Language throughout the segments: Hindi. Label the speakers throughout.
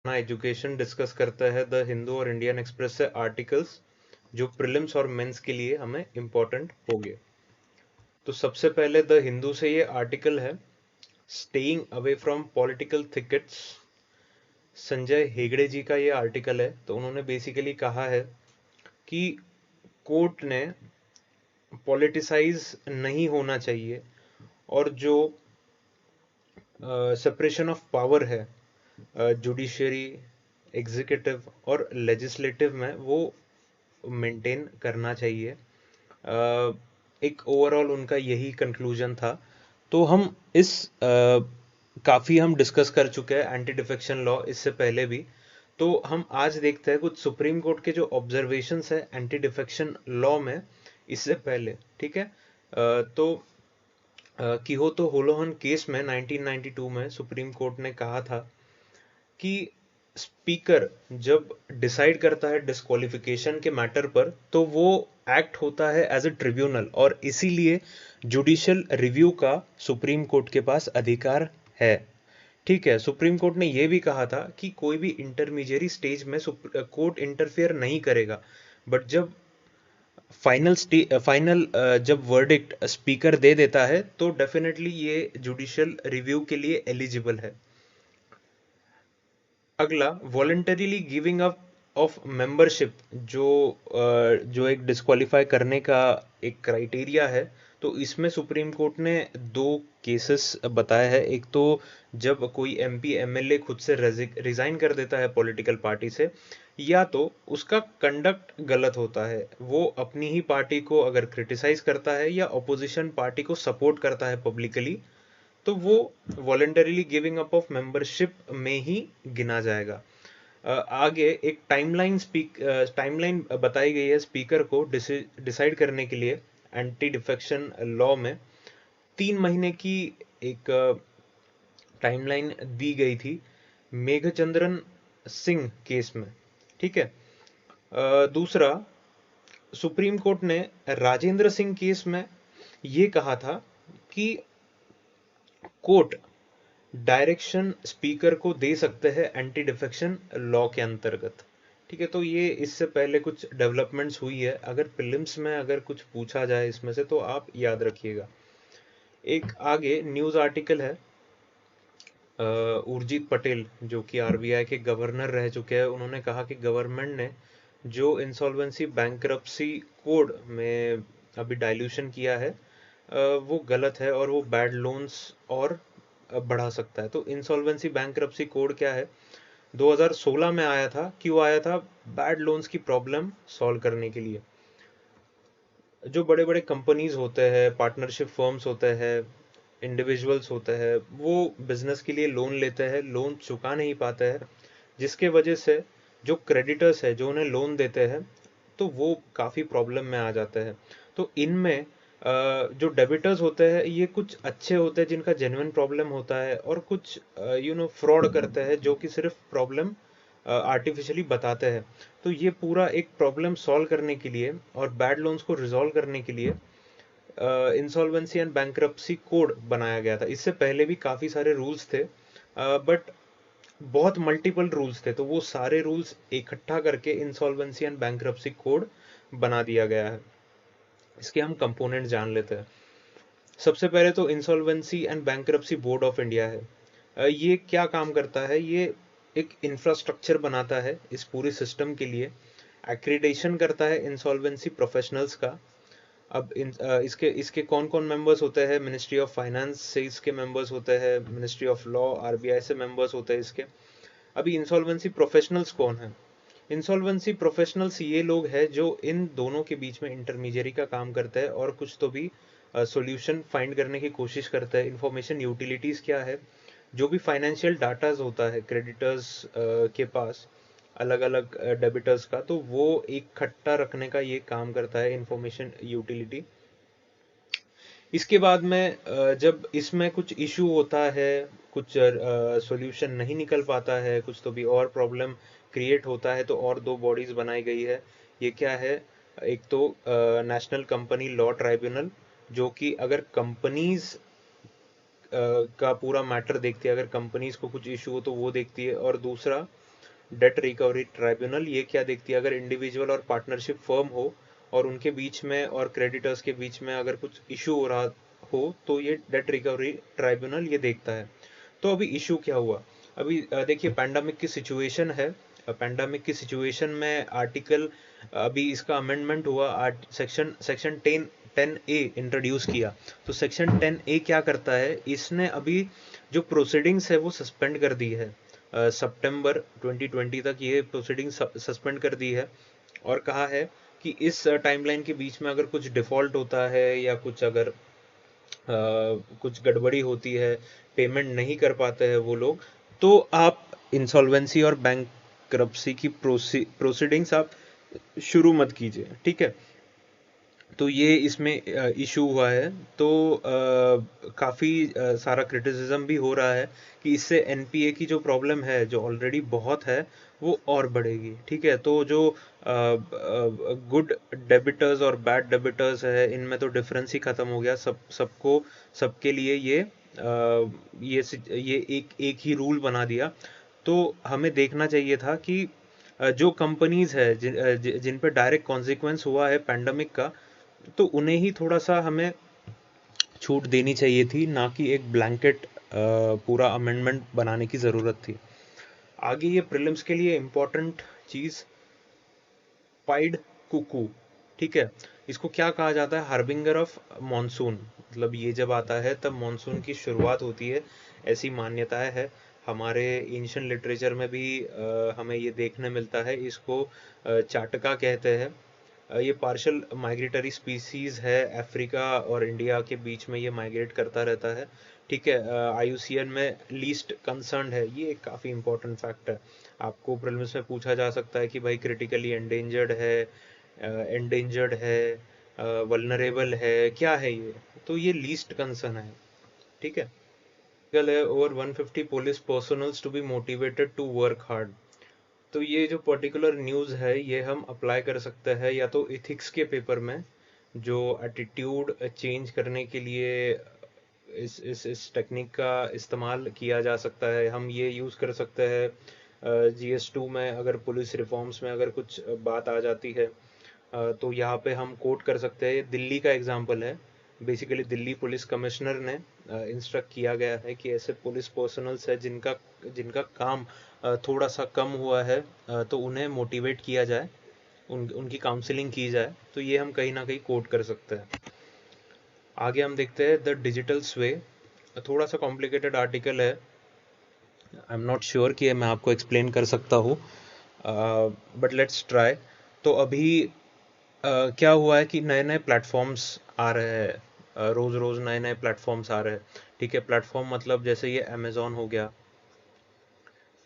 Speaker 1: अपना एजुकेशन डिस्कस करता है द हिंदू और इंडियन एक्सप्रेस से आर्टिकल्स जो प्रीलिम्स और मेंस के लिए हमें इम्पोर्टेंट होंगे। तो सबसे पहले द हिंदू से ये आर्टिकल है, staying away from political thickets. Sanjay Hegde ji का ये आर्टिकल है। तो उन्होंने बेसिकली कहा है कि कोर्ट ने पॉलिटिसाइज नहीं होना चाहिए और जो सेपरेशन ऑफ पावर है जुडिशरी, एग्जीक्यूटिव और लेजिस्लेटिव में, वो मेंटेन करना चाहिए। एक ओवरऑल उनका यही कंक्लूजन था। तो हम इस काफ़ी हम डिस्कस कर चुके हैं एंटी डिफेक्शन लॉ इससे पहले भी। तो हम आज देखते हैं कुछ सुप्रीम कोर्ट के जो ऑब्जर्वेशंस है एंटी डिफेक्शन लॉ में इससे पहले। ठीक है। तो किहोतो होलोहन केस में 1992 में सुप्रीम कोर्ट ने कहा था कि स्पीकर जब डिसाइड करता है डिस्क्वालिफिकेशन के मैटर पर तो वो एक्ट होता है एज ए ट्रिब्यूनल, और इसीलिए जुडिशियल रिव्यू का सुप्रीम कोर्ट के पास अधिकार है। ठीक है। सुप्रीम कोर्ट ने यह भी कहा था कि कोई भी इंटरमीडिएरी स्टेज में कोर्ट इंटरफेयर नहीं करेगा, बट जब फाइनल जब वर्डिक्ट स्पीकर दे देता है तो डेफिनेटली ये जुडिशियल रिव्यू के लिए एलिजिबल है। अगला, voluntarily giving up of membership, जो एक डिस्क्वालीफाई करने का एक क्राइटेरिया है। तो इसमें सुप्रीम कोर्ट ने दो केसेस बताया है। एक तो जब कोई एमपी एमएलए खुद से रिजाइन कर देता है पॉलिटिकल पार्टी से, या तो उसका कंडक्ट गलत होता है, वो अपनी ही पार्टी को अगर क्रिटिसाइज करता है या अपोजिशन पार्टी को सपोर्ट करता है पब्लिकली, तो वो voluntarily giving up of membership में ही गिना जाएगा। आगे एक टाइमलाइन बताई गई है स्पीकर को डिसाइड करने के लिए एंटी डिफेक्शन लॉ में। 3 महीने की एक टाइमलाइन दी गई थी मेघचंद्रन सिंह केस में। ठीक है। दूसरा, सुप्रीम कोर्ट ने राजेंद्र सिंह केस में ये कहा था कि कोर्ट डायरेक्शन स्पीकर को दे सकते हैं एंटी डिफेक्शन लॉ के अंतर्गत। ठीक है। तो ये इससे पहले कुछ डेवलपमेंट्स हुई है। अगर प्रीलिम्स में अगर कुछ पूछा जाए इसमें से तो आप याद रखिएगा। एक आगे न्यूज़ आर्टिकल है, उर्जित पटेल जो कि आरबीआई के गवर्नर रह चुके हैं, उन्होंने कहा कि गवर्नमेंट ने जो इंसॉल्वेंसी बैंकरप्सी कोड में अभी डाइल्यूशन किया है वो गलत है और वो बैड लोन्स और बढ़ा सकता है। तो इंसॉल्वेंसी बैंकरप्सी कोड क्या है, 2016 में आया था। क्यों आया था? बैड लोन्स की प्रॉब्लम सॉल्व करने के लिए। जो बड़े बड़े कंपनीज होते हैं, पार्टनरशिप फर्म्स होते हैं, इंडिविजुअल्स होते हैं, वो बिजनेस के लिए लोन लेते हैं, लोन चुका नहीं पाते हैं, जिसके वजह से जो क्रेडिटर्स है जो उन्हें लोन देते हैं तो वो काफ़ी प्रॉब्लम में आ जाते हैं। तो इनमें जो डेबिटर्स होते हैं ये कुछ अच्छे होते हैं जिनका जेन्युइन प्रॉब्लम होता है, और कुछ फ्रॉड करते हैं जो कि सिर्फ प्रॉब्लम आर्टिफिशियली बताते हैं। तो ये पूरा एक प्रॉब्लम सॉल्व करने के लिए और बैड लोन्स को रिजॉल्व करने के लिए इंसॉल्वेंसी एंड बैंक्रप्सी कोड बनाया गया था। इससे पहले भी काफ़ी सारे रूल्स थे, बट बहुत मल्टीपल रूल्स थे, तो वो सारे रूल्स इकट्ठा करके इंसॉल्वेंसी एंड बैंक्रप्सी कोड बना दिया गया है। इसके हम कंपोनेंट जान लेते हैं। सबसे पहले तो insolvency and bankruptcy board of India है। ये क्या काम करता है? ये एक इंफ्रास्ट्रक्चर बनाता है इस पूरे सिस्टम के लिए, एक्रीडेशन करता है इंसॉल्वेंसी प्रोफेशनल्स का। अब इसके इसके कौन कौन मेंबर्स होते हैं? मिनिस्ट्री ऑफ फाइनेंस से इसके मेंबर्स होते हैं, मिनिस्ट्री ऑफ लॉ, आरबीआई से मेंबर्स होते हैं इसके। अभी इंसॉल्वेंसी प्रोफेशनल्स कौन है? इंसॉल्वेंसी प्रोफेशनल्स ये लोग हैं जो इन दोनों के बीच में इंटरमीडियरी का काम करते हैं और कुछ तो भी सॉल्यूशन फाइंड करने की कोशिश करते हैं। इंफॉर्मेशन यूटिलिटीज क्या है? जो भी फाइनेंशियल डाटाज होता है क्रेडिटर्स के पास, अलग अलग डेबिटर्स का, तो वो इकट्ठा रखने का ये काम करता है इंफॉर्मेशन यूटिलिटी। इसके बाद में जब इसमें कुछ इशू होता है, कुछ सॉल्यूशन नहीं निकल पाता है, कुछ तो भी और प्रॉब्लम क्रिएट होता है, तो और दो बॉडीज बनाई गई है। ये क्या है? एक तो नेशनल कंपनी लॉ ट्राइब्यूनल, जो कि अगर कंपनीज का पूरा मैटर देखती है, अगर कंपनीज को कुछ इशू हो तो वो देखती है। और दूसरा डेट रिकवरी ट्राइब्यूनल ये क्या देखती है, अगर इंडिविजुअल और पार्टनरशिप फर्म हो और उनके बीच में और क्रेडिटर्स के बीच में अगर कुछ इशू हो रहा हो तो ये डेट रिकवरी ट्राइब्यूनल ये देखता है। तो अभी इशू क्या हुआ, अभी देखिए पैंडेमिक की सिचुएशन है। पैंडेमिक की सिचुएशन में आर्टिकल, अभी इसका अमेंडमेंट हुआ, सेक्शन 10A इंट्रोड्यूस किया। तो सेक्शन 10A क्या करता है, इसने अभी जो प्रोसीडिंग्स है वो सस्पेंड कर दी है। सितंबर 2020 तक ये प्रोसीडिंग सस्पेंड कर दी है और कहा है कि इस टाइमलाइन के बीच में अगर कुछ डिफॉल्ट होता है या कुछ अगर कुछ गड़बड़ी होती है, पेमेंट नहीं कर पाते हैं वो लोग, तो आप इंसॉल्वेंसी और बैंकरप्सी की प्रोसीडिंग्स आप शुरू मत कीजिए, ठीक है। तो ये इसमें इशू हुआ है। तो काफ़ी सारा क्रिटिसिज्म भी हो रहा है कि इससे एनपीए की जो प्रॉब्लम है जो ऑलरेडी बहुत है वो और बढ़ेगी, ठीक है। तो जो गुड डेबिटर्स और बैड डेबिटर्स है इनमें तो डिफरेंस ही खत्म हो गया, सबको सबके लिए ये एक ही रूल बना दिया। तो हमें देखना चाहिए था कि जो कंपनीज है जिन पे डायरेक्ट कॉन्सिक्वेंस हुआ है पैंडमिक का, तो उन्हें ही थोड़ा सा हमें छूट देनी चाहिए थी, ना कि एक ब्लैंकेट पूरा अमेंडमेंट बनाने की ज़रूरत थी। आगे ये प्रीलिम्स के लिए इम्पोर्टेंट चीज़, पाइड कुकू, ठीक है। इसको क्या कहा जाता है, हार्बिंगर ऑफ मॉनसून, मतलब ये जब आता है तब मॉनसून की शुरुआत होती है, ऐसी मान्यताएं है। हमारे एंशिएंट लिटरेचर में भी हमें ये देखने मिलता है। इसको चाटका कहते हैं। ये पार्शियल माइग्रेटरी स्पीसीज है, अफ्रीका और इंडिया के बीच में ये माइग्रेट करता रहता है, ठीक है। आईयूसीएन में लीस्ट कंसर्न है, ये एक काफ़ी इंपॉर्टेंट फैक्ट है। आपको प्रीलिम्स में पूछा जा सकता है कि भाई क्रिटिकली एंडेंजर्ड है, वल्नरेबल है, क्या है ये, तो ये लीस्ट कंसर्न है, ठीक है। है over 150 police personnels to be motivated to work hard. तो ये जो पर्टिकुलर न्यूज़ है ये हम अप्लाई कर सकते हैं या तो इथिक्स के पेपर में, जो एटीट्यूड चेंज करने के लिए इस टेक्निक का इस्तेमाल किया जा सकता है। हम ये यूज़ कर सकते हैं GS2 में, अगर पुलिस रिफॉर्म्स में अगर कुछ बात आ जाती है तो यहाँ पे हम कोट कर सकते हैं। दिल्ली का एग्जांपल है, बेसिकली दिल्ली पुलिस कमिश्नर ने इंस्ट्रक्ट किया गया है कि ऐसे पुलिस पर्सनल्स है जिनका जिनका काम थोड़ा सा कम हुआ है, तो उन्हें मोटिवेट किया जाए, उनकी काउंसलिंग की जाए। तो ये हम कहीं ना कहीं कोट कर सकते हैं। आगे हम देखते हैं द डिजिटल स्वे, थोड़ा सा कॉम्प्लिकेटेड आर्टिकल है, आई एम नॉट श्योर कि मैं आपको एक्सप्लेन कर सकता हूँ, बट लेट्स ट्राई। तो अभी क्या हुआ है कि नए नए प्लेटफॉर्म्स आ रहे हैं, रोज़ रोज़ नए नए प्लेटफॉर्म्स आ रहे हैं, ठीक है। प्लेटफॉर्म मतलब जैसे ये अमेज़ॉन हो गया,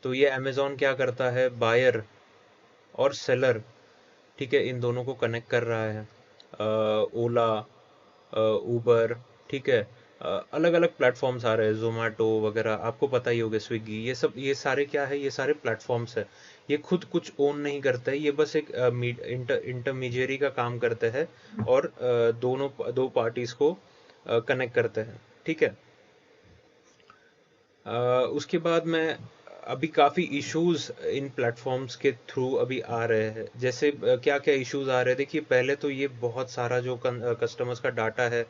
Speaker 1: तो ये अमेज़ॉन क्या करता है, बायर और सेलर, ठीक है, इन दोनों को कनेक्ट कर रहा है। ओला, उबर, ठीक है, अलग अलग प्लेटफॉर्म्स आ रहे हैं, जोमेटो वगैरह, आपको पता ही होगा, स्विगी, ये सब, ये सारे क्या है, ये सारे प्लेटफॉर्म्स है। ये खुद कुछ ओन नहीं करते हैं, ये बस एक इंटरमीडियरी का काम करते हैं और दो पार्टीज को कनेक्ट करते हैं, ठीक है। उसके बाद में अभी काफ़ी इश्यूज इन प्लेटफॉर्म्स के थ्रू अभी आ रहे हैं। जैसे क्या क्या इश्यूज आ रहे हैं, देखिए पहले तो ये बहुत सारा जो कस्टमर्स का डाटा है,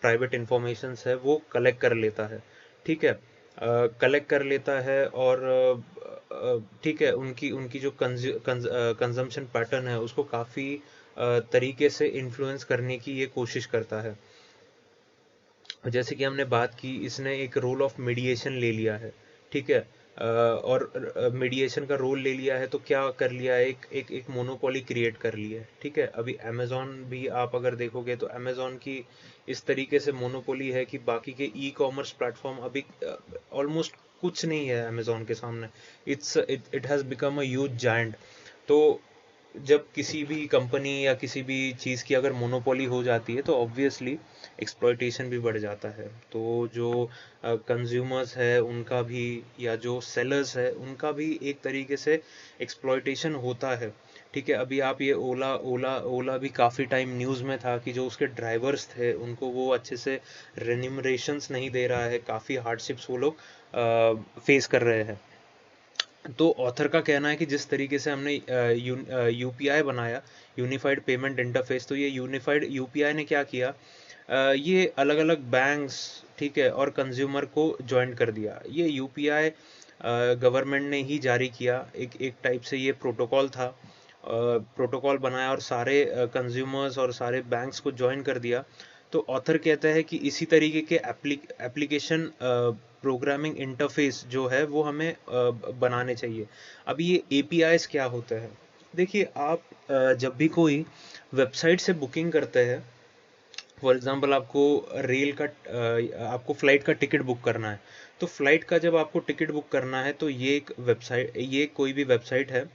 Speaker 1: प्राइवेट इंफॉर्मेशंस है, वो कलेक्ट कर लेता है, ठीक है। कलेक्ट कर लेता है और ठीक है, उनकी उनकी जो कंजम्पशन पैटर्न है उसको काफ़ी तरीके से इन्फ्लुएंस करने की ये कोशिश करता है। जैसे कि हमने बात की, इसने एक रोल ऑफ मीडिएशन ले लिया है, ठीक है। और मीडिएशन का रोल ले लिया है तो क्या कर लिया है, एक मोनोपोली क्रिएट कर लिया है, ठीक है। अभी अमेज़ॉन भी आप अगर देखोगे तो अमेज़ॉन की इस तरीके से मोनोपोली है कि बाकी के ई कॉमर्स प्लेटफॉर्म अभी ऑलमोस्ट कुछ नहीं है अमेज़ॉन के सामने। It has become a huge giant. तो जब किसी भी कंपनी या किसी भी चीज़ की अगर मोनोपोली हो जाती है तो ऑब्वियसली एक्सप्लॉयटेशन भी बढ़ जाता है। तो जो कंज्यूमर्स है उनका भी, या जो सेलर्स है उनका भी एक तरीके से एक्सप्लॉयटेशन होता है, ठीक है। अभी आप ये ओला ओला ओला भी काफ़ी टाइम न्यूज़ में था कि जो उसके ड्राइवर्स थे उनको वो अच्छे से रेन्यूमरेशंस नहीं दे रहा है, काफ़ी हार्डशिप्स वो लोग फेस कर रहे हैं। तो ऑथर का कहना है कि जिस तरीके से हमने यूपीआई बनाया, यूनिफाइड पेमेंट इंटरफेस, तो ये यूनिफाइड यूपीआई ने क्या किया, ये अलग-अलग बैंक्स, ठीक है, और कंज्यूमर को जॉइन कर दिया। ये यूपीआई गवर्नमेंट ने ही जारी किया, एक एक टाइप से ये प्रोटोकॉल था, प्रोटोकॉल बनाया और सारे कंज्यूमर्स और सारे बैंक्स को जॉइन कर दिया। तो ऑथर कहता है कि इसी तरीके के एप्लीकेशन प्रोग्रामिंग इंटरफेस जो है वो हमें बनाने चाहिए। अब ये एपीआईज क्या होते हैं? देखिए, आप जब भी कोई वेबसाइट से बुकिंग करते हैं, फॉर एग्जांपल आपको रेल का आपको फ्लाइट का टिकट बुक करना है, तो फ्लाइट का जब आपको टिकट बुक करना है तो ये एक वेबसाइट, ये कोई भी वेबसाइट है,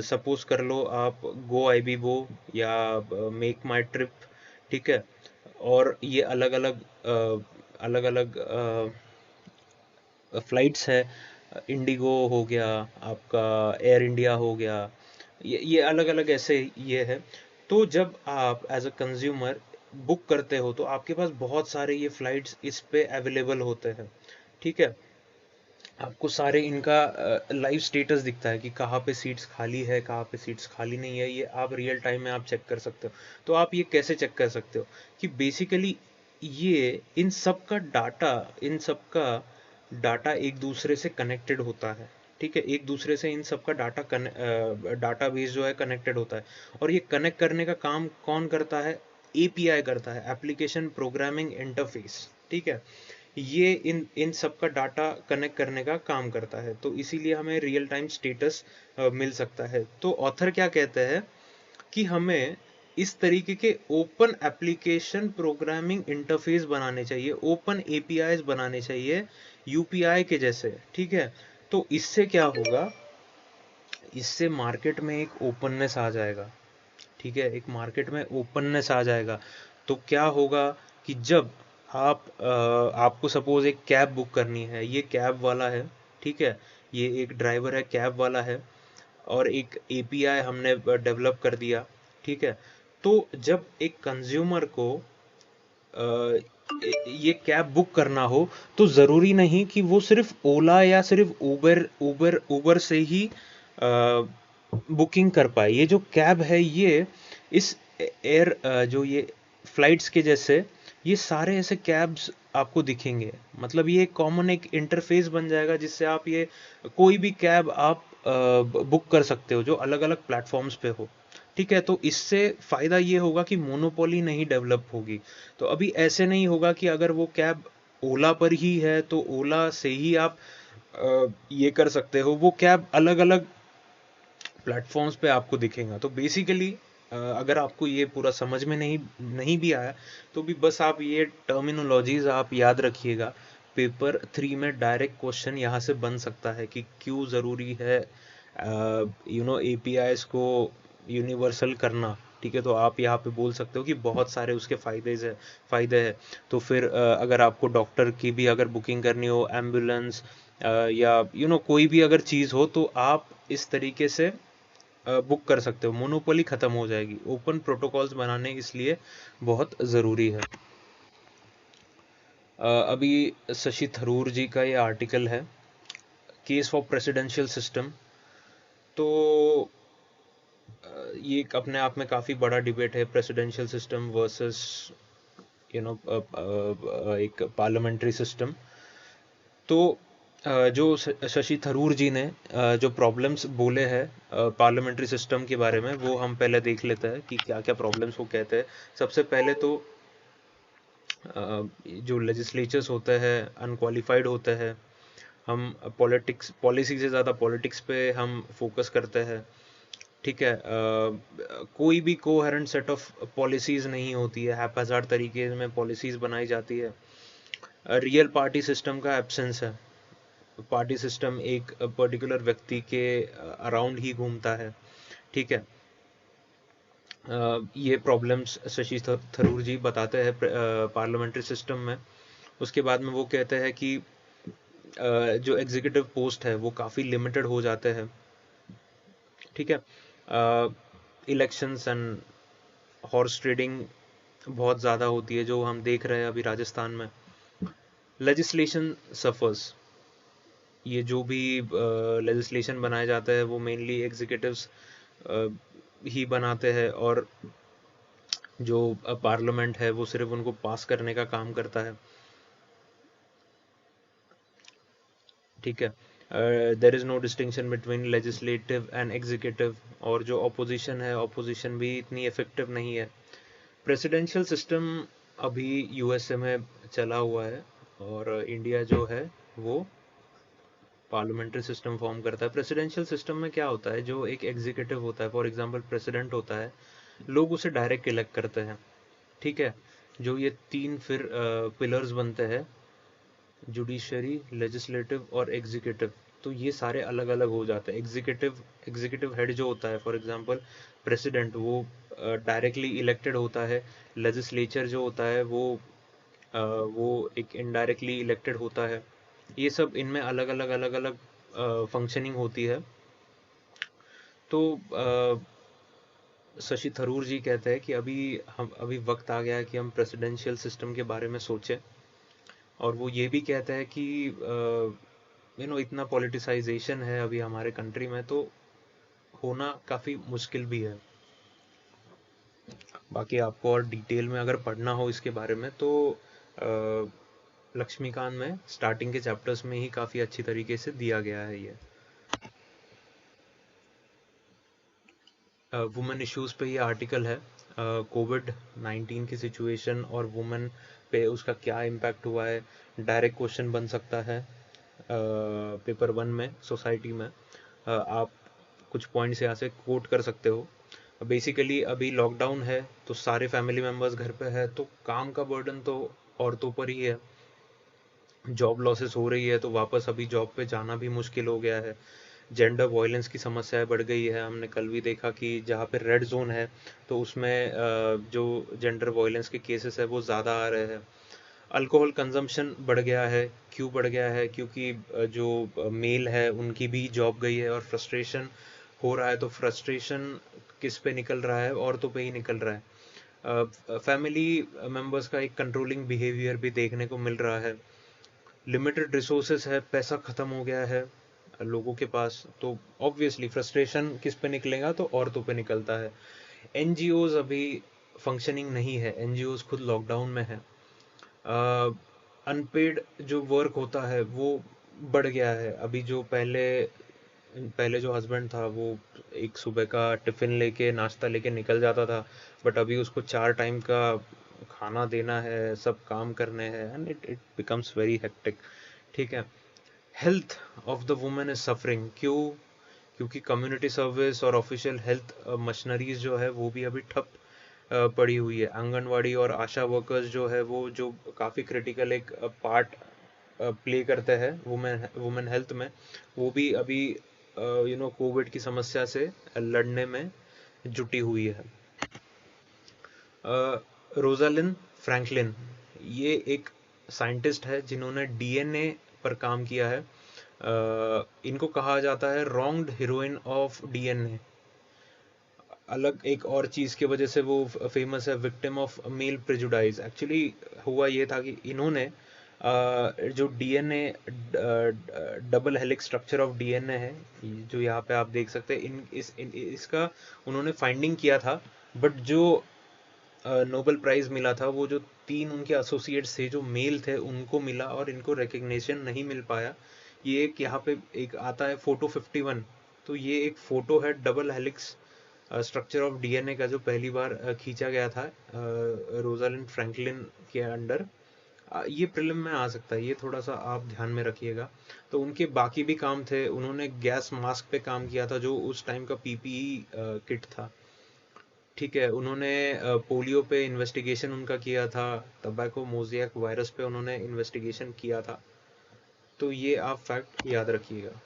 Speaker 1: सपोज कर लो आप गो आईबीबो या मेक माई ट्रिप, ठीक है, और ये अलग अलग फ्लाइट्स है, इंडिगो हो गया, आपका एयर इंडिया हो गया, ये अलग अलग ऐसे ये है। तो जब आप एज अ कंज्यूमर बुक करते हो तो आपके पास बहुत सारे ये फ्लाइट्स इस पे अवेलेबल होते हैं, ठीक है। आपको सारे इनका लाइव स्टेटस दिखता है कि कहाँ पे सीट्स खाली है, कहाँ पे सीट्स खाली नहीं है, ये आप रियल टाइम में आप चेक कर सकते हो। तो आप ये कैसे चेक कर सकते हो कि बेसिकली ये इन सब का डाटा एक दूसरे से कनेक्टेड होता है, ठीक है, एक दूसरे से इन सब का डाटा बेस जो है कनेक्टेड होता है, और ये कनेक्ट करने का काम कौन करता है? एपीआई करता है, एप्लीकेशन प्रोग्रामिंग इंटरफेस, ठीक है। ये इन इन सब का डाटा कनेक्ट करने का काम करता है, तो इसीलिए हमें रियल टाइम स्टेटस मिल सकता है। तो ऑथर क्या कहते हैं कि हमें इस तरीके के ओपन एप्लीकेशन प्रोग्रामिंग इंटरफेस बनाने चाहिए, ओपन एपीआईज बनाने चाहिए यूपीआई के जैसे, ठीक है। तो इससे क्या होगा, इससे मार्केट में एक ओपननेस आ जाएगा, ठीक है, एक मार्केट में ओपननेस आ जाएगा। तो क्या होगा कि जब आपको सपोज एक कैब बुक करनी है, ये कैब वाला है, ठीक है, ये एक ड्राइवर है, कैब वाला है, और एक एपीआई हमने डेवलप कर दिया, ठीक है। तो जब एक कंज्यूमर को ये कैब बुक करना हो, तो ज़रूरी नहीं कि वो सिर्फ ओला या सिर्फ उबर से ही बुकिंग कर पाए। ये जो कैब है, ये इस जो ये फ्लाइट्स के जैसे ये सारे ऐसे कैब्स आपको दिखेंगे। मतलब ये कॉमन एक इंटरफेस बन जाएगा जिससे आप ये कोई भी कैब आप बुक कर सकते हो जो अलग अलग प्लेटफॉर्म्स पे हो, ठीक है। तो इससे फायदा ये होगा कि मोनोपोली नहीं डेवलप होगी। तो अभी ऐसे नहीं होगा कि अगर वो कैब ओला पर ही है तो ओला से ही आप ये कर सकते हो, वो कैब अलग अलग प्लेटफॉर्म्स पे आपको दिखेगा। तो बेसिकली अगर आपको ये पूरा समझ में नहीं नहीं भी आया तो भी बस आप ये टर्मिनोलॉजीज आप याद रखिएगा। पेपर 3 में डायरेक्ट क्वेश्चन यहाँ से बन सकता है कि क्यों ज़रूरी है एपीआईज को यूनिवर्सल करना, ठीक है। तो आप यहाँ पे बोल सकते हो कि बहुत सारे उसके फायदे हैं। तो फिर अगर आपको डॉक्टर की भी अगर बुकिंग करनी हो, एम्बुलेंस या कोई भी अगर चीज़ हो, तो आप इस तरीके से बुक कर सकते हो, मोनोपोली खत्म हो जाएगी। ओपन प्रोटोकॉल्स बनाने इसलिए बहुत ज़रूरी है। अभी शशि थरूर जी का ये आर्टिकल है, केस फॉर प्रेसिडेंशियल सिस्टम। तो ये एक अपने आप में काफ़ी बड़ा डिबेट है, प्रेसिडेंशियल सिस्टम वर्सेस एक पार्लियामेंट्री सिस्टम। तो जो शशि थरूर जी ने जो प्रॉब्लम्स बोले हैं पार्लियामेंट्री सिस्टम के बारे में, वो हम पहले देख लेते हैं कि क्या क्या प्रॉब्लम्स वो कहते हैं। सबसे पहले तो जो लेजिस्लेचर्स होते हैं अनक्वालिफाइड होते हैं। हम पॉलिसी से ज़्यादा पॉलिटिक्स पे हम फोकस करते हैं, ठीक है। कोई भी कोहेरेंट सेट ऑफ पॉलिसीज़ नहीं होती है, हैप्पैज़ार्ड तरीके में पॉलिसीज़ बनाई जाती है। रियल पार्टी सिस्टम का एब्सेंस है। पार्टी सिस्टम एक पर्टिकुलर व्यक्ति के अराउंड ही घूमता है, ठीक है। ये प्रॉब्लम्स शशि थरूर जी बताते हैं पार्लियामेंट्री सिस्टम में। उसके बाद में वो कहते हैं कि जो एग्जीक्यूटिव पोस्ट है वो काफ़ी लिमिटेड हो जाते हैं, ठीक है। इलेक्शंस एंड हॉर्स ट्रेडिंग बहुत ज़्यादा होती है, जो हम देख रहे हैं अभी राजस्थान में। लेजिस्लेशन सफर्स, ये जो भी लेजिस्लेशन बनाया जाता है वो मेनली एग्जीक्यूटिव्स ही बनाते हैं, और जो पार्लियामेंट है वो सिर्फ उनको पास करने का काम करता है। ठीक है, there is no distinction between legislative and executive, और जो ऑपोजिशन है, ऑपोजिशन भी इतनी इफेक्टिव नहीं है। प्रेसिडेंशियल सिस्टम अभी यूएसए में चला हुआ है, और इंडिया जो है वो पार्लियामेंट्री सिस्टम फॉर्म करता है। प्रेसिडेंशियल सिस्टम में क्या होता है, जो एक एग्जीक्यूटिव होता है, फॉर एग्जांपल प्रेसिडेंट होता है, लोग उसे डायरेक्ट इलेक्ट करते हैं। ठीक है, जो ये तीन फिर पिलर्स बनते हैं, जुडिशरी, लेजिस्लेटिव और एग्जीक्यूटिव, तो ये सारे अलग अलग हो जाते हैं। एग्जीक्यूटिव हेड जो होता है, फॉर एग्जांपल प्रेसिडेंट, वो डायरेक्टली इलेक्टेड होता है। लेजिस्लेचर जो होता है वो एक इनडायरेक्टली इलेक्टेड होता है। ये सब इनमें अलग अलग फंक्शनिंग होती है। तो शशि थरूर जी कहते हैं कि अभी वक्त आ गया है कि हम प्रेसिडेंशियल सिस्टम के बारे में सोचें, और वो ये भी कहते हैं कि इतना पॉलिटिसाइजेशन है अभी हमारे कंट्री में, तो होना काफ़ी मुश्किल भी है। बाकी आपको और डिटेल में अगर पढ़ना हो इसके बारे में, तो लक्ष्मीकांत में स्टार्टिंग के चैप्टर्स में ही काफ़ी अच्छी तरीके से दिया गया है ये। वुमेन इश्यूज पे ये आर्टिकल है, कोविड-19 की सिचुएशन और वुमेन पे उसका क्या इम्पैक्ट हुआ है। डायरेक्ट क्वेश्चन बन सकता है पेपर 1 में सोसाइटी में। आप कुछ पॉइंट्स यहाँ से कोट कर सकते हो। बेसिकली अभी लॉकडाउन है, तो सारे फैमिली मेम्बर्स घर पे है, तो काम का बर्डन तो औरतों पर ही है। जॉब लॉसेस हो रही है, तो वापस अभी जॉब पे जाना भी मुश्किल हो गया है। जेंडर वायलेंस की समस्याएं बढ़ गई है। हमने कल भी देखा कि जहाँ पे रेड जोन है, तो उसमें जो जेंडर वायलेंस के केसेस है वो ज़्यादा आ रहे हैं। अल्कोहल कंजम्पशन बढ़ गया है। क्यों बढ़ गया है? क्योंकि जो मेल है उनकी भी जॉब गई है और फ्रस्ट्रेशन हो रहा है। तो फ्रस्ट्रेशन किस पे निकल रहा है? औरतों पे ही निकल रहा है। फैमिली मेंबर्स का एक कंट्रोलिंग बिहेवियर भी देखने को मिल रहा है। लिमिटेड रिसोर्सेस है, पैसा खत्म हो गया है लोगों के पास, तो ऑब्वियसली फ्रस्ट्रेशन किस पे निकलेगा? तो औरतों पे निकलता है। एनजीओज अभी फंक्शनिंग नहीं है, एनजीओज खुद लॉकडाउन में है। अनपेड जो वर्क होता है वो बढ़ गया है। अभी जो पहले पहले जो हस्बैंड था वो एक सुबह का टिफिन लेके, नाश्ता लेके निकल जाता था, बट अभी उसको 4 टाइम का खाना देना है, सब काम करने हैं, and it it becomes very hectic. ठीक है, health of the women is suffering. क्यों? क्योंकि कम्युनिटी सर्विस और ऑफिशियल हेल्थ मशीनरीज जो है वो भी अभी ठप पड़ी हुई है। आंगनवाड़ी और आशा वर्कर्स जो है वो जो काफ़ी क्रिटिकल एक पार्ट प्ले करते हैं वुमेन वुमेन हेल्थ में, वो भी अभी कोविड की समस्या से लड़ने में जुटी हुई है। रोजालिन फ्रैंकलिन, ये एक साइंटिस्ट है जिन्होंने डीएनए पर काम किया है। इनको कहा जाता है रॉन्ग्ड हीरोइन ऑफ डीएनए। अलग एक और चीज़ की वजह से वो फेमस है, victim of male prejudice. Actually हुआ ये था कि इन्होंने जो DNA double helix structure of DNA है, जो यहाँ पे आप देख सकते हैं, इसका उन्होंने फाइंडिंग किया था, बट जो नोबेल प्राइज मिला था वो जो 3 उनके एसोसिएट्स थे जो मेल थे उनको मिला, और इनको रिकग्निशन नहीं मिल पाया। ये एक यहाँ पे एक आता है फोटो 51, तो ये एक फोटो है double helix structure of DNA का, जो पहली बार खींचा गया था रोजालिंड फ्रैंकलिन के अंडर। ये प्रीलिम में आ सकता है, ये थोड़ा सा आप ध्यान में रखिएगा। तो उनके बाकी भी काम थे। उन्होंने गैस मास्क पे काम किया था, जो उस टाइम का पीपीई किट था। ठीक है, उन्होंने पोलियो पे इन्वेस्टिगेशन उनका किया था। टबैको मोज़ेक वायरस पे उन्होंने इन्वेस्टिगेशन किया था। तो ये आप फैक्ट याद रखिएगा।